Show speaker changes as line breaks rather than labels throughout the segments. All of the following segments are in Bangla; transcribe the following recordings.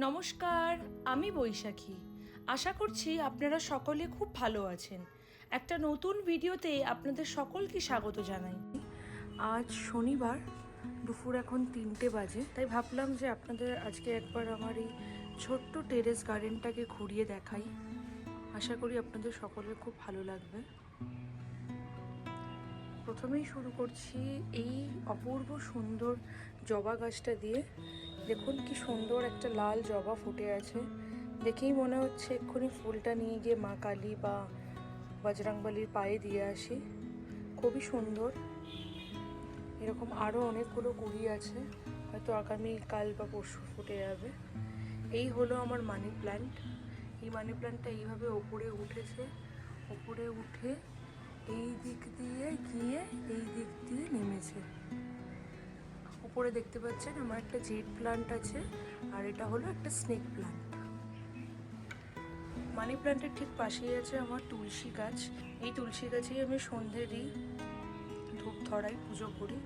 নমস্কার, আমি বৈশাখী। আশা করছি আপনারা সকলে খুব ভালো আছেন। একটা নতুন ভিডিওতে আপনাদের সকলকে স্বাগত জানাই। আজ শনিবার, দুপুর এখন 3টে বাজে, তাই ভাবলাম যে আপনাদের আজকে একবার আমার এই ছোট্ট টেরেস গার্ডেনটাকে ঘুরিয়ে দেখাই। আশা করি আপনাদের সকলের খুব ভালো লাগবে। প্রথমেই শুরু করছি এই অপূর্ব সুন্দর জবা গাছটা দিয়ে। দেখুন কি সুন্দর একটা লাল জবা ফুটে আছে। দেখেই মনে হচ্ছে এক্ষুনি ফুলটা নিয়ে গিয়ে মা কালী বা বজরংবলীর পায়ে দিয়ে আসি। খুবই সুন্দর। এরকম আরও অনেকগুলো কুড়ি আছে, হয়তো আগামী কাল বা পরশু ফুটে যাবে। এই হলো আমার মানি প্ল্যান্ট। এই মানি প্ল্যান্টটা এইভাবে ওপরে উঠেছে, ওপরে উঠে এই দিক দিয়ে গিয়ে এই দিক দিয়ে নেমেছে। উপরে দেখতে পাচ্ছেন আমার একটা জেড প্ল্যান্ট আছে, আর এটা হলো একটা স্নেক প্ল্যান্ট। মানি প্ল্যান্টের ঠিক পাশেই আছে আমার তুলসী গাছ। এই তুলসী গাছেই আমি সন্ধে দিই, ধূপ ধরাই, পুজো করি।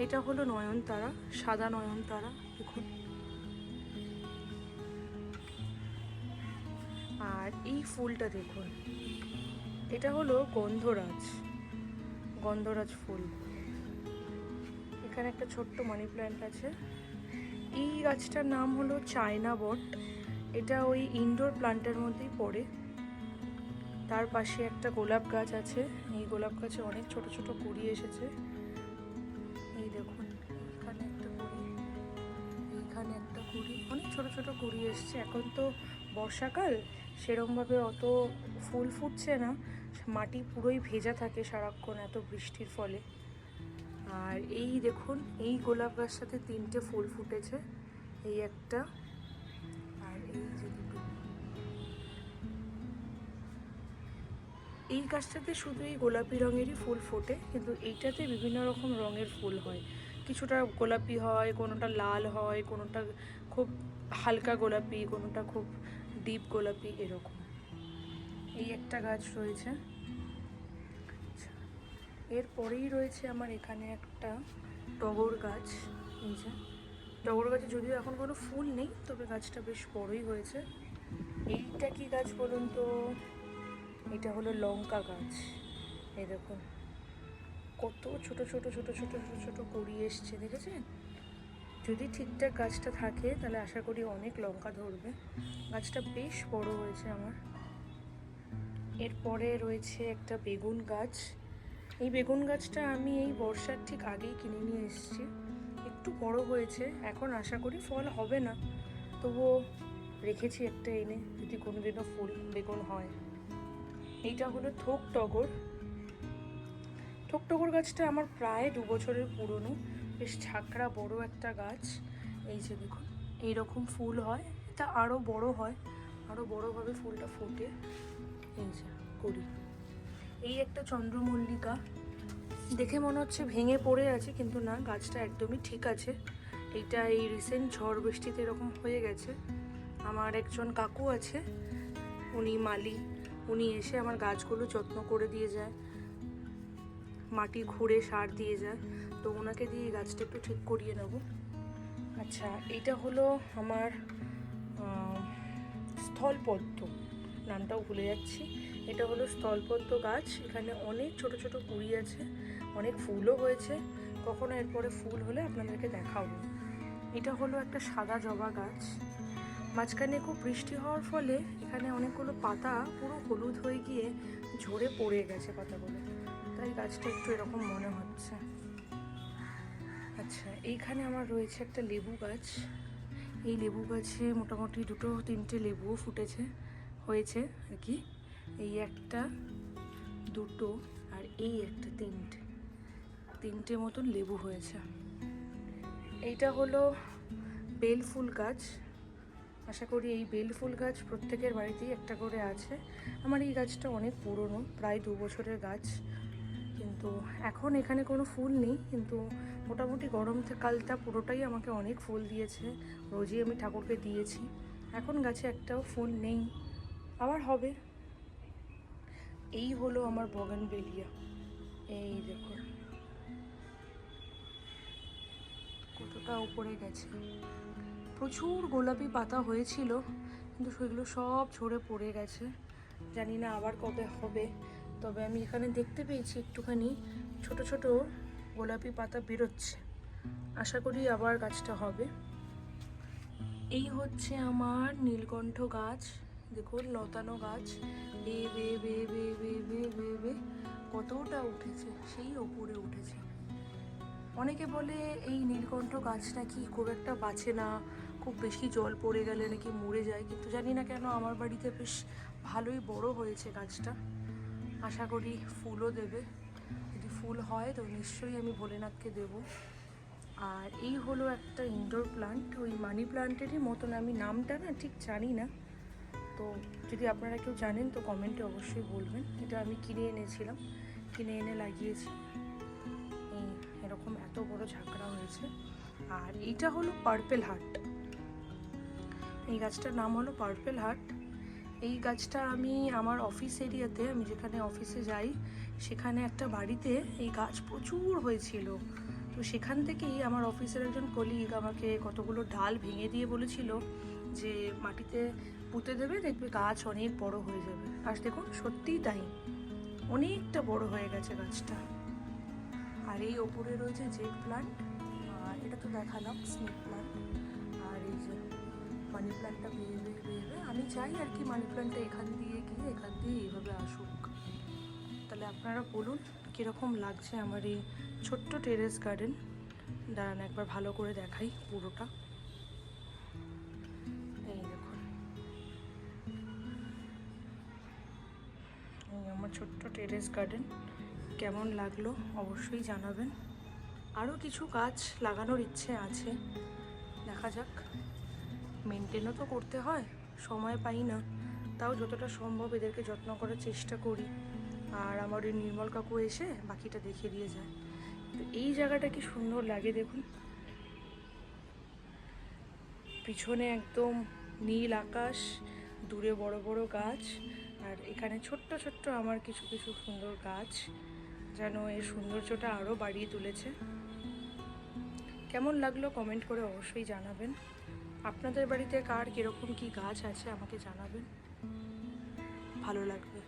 এটা হলো নয়নতারা, সাদা নয়নতারা। দেখুন, আর এই ফুলটা দেখুন, এটা হলো গন্ধরাজ, গন্ধরাজ ফুল। এখানে একটা ছোট্ট মানি প্ল্যান্ট আছে। এই গাছটার নাম হলো চায়না বট। এটা ওই ইনডোর প্ল্যান্টের মধ্যেই পড়ে। তার পাশে একটা গোলাপ গাছ আছে। এই গোলাপ গাছে অনেক ছোট ছোট কুড়ি এসেছে। এই দেখুন, এখানে একটা কুড়ি, এইখানে একটা কুড়ি, অনেক ছোট ছোট কুড়ি এসছে। এখন তো বর্ষাকাল, সেরমভাবে অত ফুল ফুটছে না, মাটি পুরোই ভেজা থাকে সারাক্ষণ এত বৃষ্টির ফলে। আর এই দেখুন, এই গোলাপ গাছটাতে 3টে ফুল ফুটেছে, এই একটা আর এই যে দুটো। এই গাছটাতে শুধু এই গোলাপি রঙেরই ফুল ফোটে, কিন্তু এইটাতে বিভিন্ন রকম রঙের ফুল হয়। কিছুটা গোলাপি হয়, কোনোটা লাল হয়, কোনোটা খুব হালকা গোলাপি, কোনোটা খুব ডিপ গোলাপি, এরকম। এই একটা গাছ রয়েছে। আচ্ছা, এরপরেই রয়েছে আমার এখানে একটা টগর গাছ। এই যে টগর গাছে যদিও এখন কোনো ফুল নেই, তবে গাছটা বেশ বড়ই হয়েছে। এইটা কি গাছ বলুন তো? এটা হলো লঙ্কা গাছ। এই দেখুন কত ছোট ছোট ছোট ছোট ছোট ছোট কুড়ি এসছে, দেখেছেন? যদি ঠিকঠাক গাছটা থাকে তাহলে আশা করি অনেক লঙ্কা ধরবে। গাছটা বেশ বড় হয়েছে আমার। এরপরে রয়েছে একটা বেগুন গাছ। এই বেগুন গাছটা আমি এই বর্ষার ঠিক আগেই কিনে নিয়ে এসেছি। একটু বড় হয়েছে, এখন আশা করি ফল হবে না, তবুও রেখেছি একটা এনে, যদি কোনোদিনও ফুল বেগুন হয়। এইটা হলো থোক টগর। থোক টগর গাছটা আমার প্রায় 2 বছরের পুরনো, বেশ ঝাঁকড়া বড় একটা গাছ। এই যে দেখুন, এইরকম ফুল হয়। এটা আরও বড় হয়, আরও বড়োভাবে ফুলটা ফোটে। এই যে করি। এই একটা চন্দ্রমল্লিকা, দেখে মনে হচ্ছে ভেঙে পড়ে আছে, কিন্তু না, গাছটা একদমই ঠিক আছে। এইটা এই রিসেন্ট ঝড় বৃষ্টিতে এরকম হয়ে গেছে। আমার একজন কাকু আছে, উনি মালি, উনি এসে আমার গাছগুলো যত্ন করে দিয়ে যায়, মাটি খুঁড়ে সার দিয়ে যায়, তো ওনাকে দিয়ে গাছটা একটু ঠিক করিয়ে নেব। আচ্ছা, এটা হলো আমার স্থলপদ্ম, নামটাও ভুলে যাচ্ছি। এটা হলো স্থলপদ্ম গাছ। এখানে অনেক ছোট ছোট কুড়ি আছে, অনেক ফুলও হয়েছে। কখনো এরপরে ফুল হলে আপনাদেরকে দেখাবো। এটা হলো একটা সাদা জবা গাছ। মাঝখানে খুব বৃষ্টি হওয়ার ফলে এখানে অনেকগুলো পাতা পুরো হলুদ হয়ে গিয়ে ঝরে পড়ে গেছে পাতাগুলো, তাই গাছটা একটু এরকম মনে হচ্ছে। আচ্ছা, এইখানে আমার রয়েছে একটা লেবু গাছ। এই লেবু গাছে মোটামুটি 2-3টে লেবুও ফুটেছে, হয়েছে আর কি। এই একটা, দুটো, আর এই একটা, তিনটে মতন লেবু হয়েছে। এইটা হলো বেল ফুল গাছ। আশা করি এই বেল ফুল গাছ প্রত্যেকের বাড়িতেই একটা করে আছে। আমার এই গাছটা অনেক পুরনো, প্রায় 2 বছরের গাছ, কিন্তু এখন এখানে কোনো ফুল নেই। কিন্তু মোটামুটি গরমকালটা পুরোটাই আমাকে অনেক ফুল দিয়েছে, রোজই আমি ঠাকুরকে দিয়েছি। এখন গাছে একটাও ফুল নেই, আবার হবে। এই হলো আমার বগনভেলিয়া। এই দেখুন কতটা উপরে গেছে। প্রচুর গোলাপি পাতা হয়েছিল, কিন্তু সেগুলো সব ঝরে পড়ে গেছে। জানি না আবার কবে হবে। তবে আমি এখানে দেখতে পেয়েছি একটুখানি ছোট ছোট গোলাপি পাতা বেরোচ্ছে। আশা করি আবার গাছটা হবে। এই হচ্ছে আমার নীলকণ্ঠ গাছ। দেখুন লতানো গাছ, বে বে বে বে বে বে বে বে কতটা উঠেছে, সেই ওপরে উঠেছে। অনেকে বলে এই নীলকণ্ঠ গাছ নাকি খুব একটা বাঁচে না, খুব বেশি জল পড়ে গেলে নাকি মরে যায়, কিন্তু জানি না কেন আমার বাড়িতে বেশ ভালোই বড় হয়েছে গাছটা। আশা করি ফুলও দেবে। যদি ফুল হয় তো নিশ্চয়ই আমি ভোলেনাথকে দেব। আর এই হলো একটা ইনডোর প্লান্ট, ওই মানি প্লান্টেরই মতন, আমি নামটা না ঠিক জানি না, তো যদি আপনারা কেউ জানেন তো কমেন্টে অবশ্যই বলবেন। এটা আমি কিনে এনেছিলাম, কিনে এনে লাগিয়েছি। এই এরকম এত বড় ঝাঁকড়া হয়েছে। আর এইটা হলো পার্পেল হার্ট, এই গাছটার নাম হলো পার্পেল হার্ট। এই গাছটা আমি আমার অফিস এরিয়াতে, আমি যেখানে অফিসে যাই সেখানে একটা বাড়িতে এই গাছ প্রচুর হয়েছিল। তো সেখান থেকেই আমার অফিসের একজন কলিগ আমাকে কতগুলো ডাল ভেঙে দিয়ে বলেছিল যে মাটিতে পুঁতে দেবে, দেখবে গাছ অনেক বড় হয়ে যাবে। আর দেখুন সত্যিই তাই, অনেকটা বড় হয়ে গেছে গাছটা। আর এই ওপরে রয়েছে জেড প্লান্ট, আর এটা তো দেখালাম স্নেক প্লান্ট। আর এই যে মানি প্লান্টটা বেয়ে বেয়ে বেয়ে বেয়ে, আমি চাই আর কি মানি প্লান্টটা এখান দিয়ে গিয়ে এখান দিয়ে এইভাবে আসুক। তাহলে আপনারা বলুন কীরকম লাগছে আমার এই ছোট্ট টেরেস গার্ডেন। দাঁড়ান একবার ভালো করে দেখাই পুরোটা। এই দেখুন, এই আমার ছোট্ট টেরেস গার্ডেন। কেমন লাগলো অবশ্যই জানাবেন। আরও কিছু গাছ লাগানোর ইচ্ছে আছে, দেখা যাক। মেনটেনও তো করতে হয়, সময় পাই না, তাও যতটা সম্ভব এদেরকে যত্ন করার চেষ্টা করি। আর আমার ওই নির্মল কাকু এসে বাকিটা দেখিয়ে দিয়ে যায়। তো এই জায়গাটা কি সুন্দর লাগে দেখুন, পিছনে একদম নীল আকাশ, দূরে বড় বড় গাছ, আর এখানে ছোট্ট ছোট্ট আমার কিছু কিছু সুন্দর গাছ, যেন এর সৌন্দর্যটা আরও বাড়িয়ে তুলেছে। কেমন লাগলো কমেন্ট করে অবশ্যই জানাবেন। আপনাদের বাড়িতে কার কীরকম কী গাছ আছে আমাকে জানাবেন, ভালো লাগবে।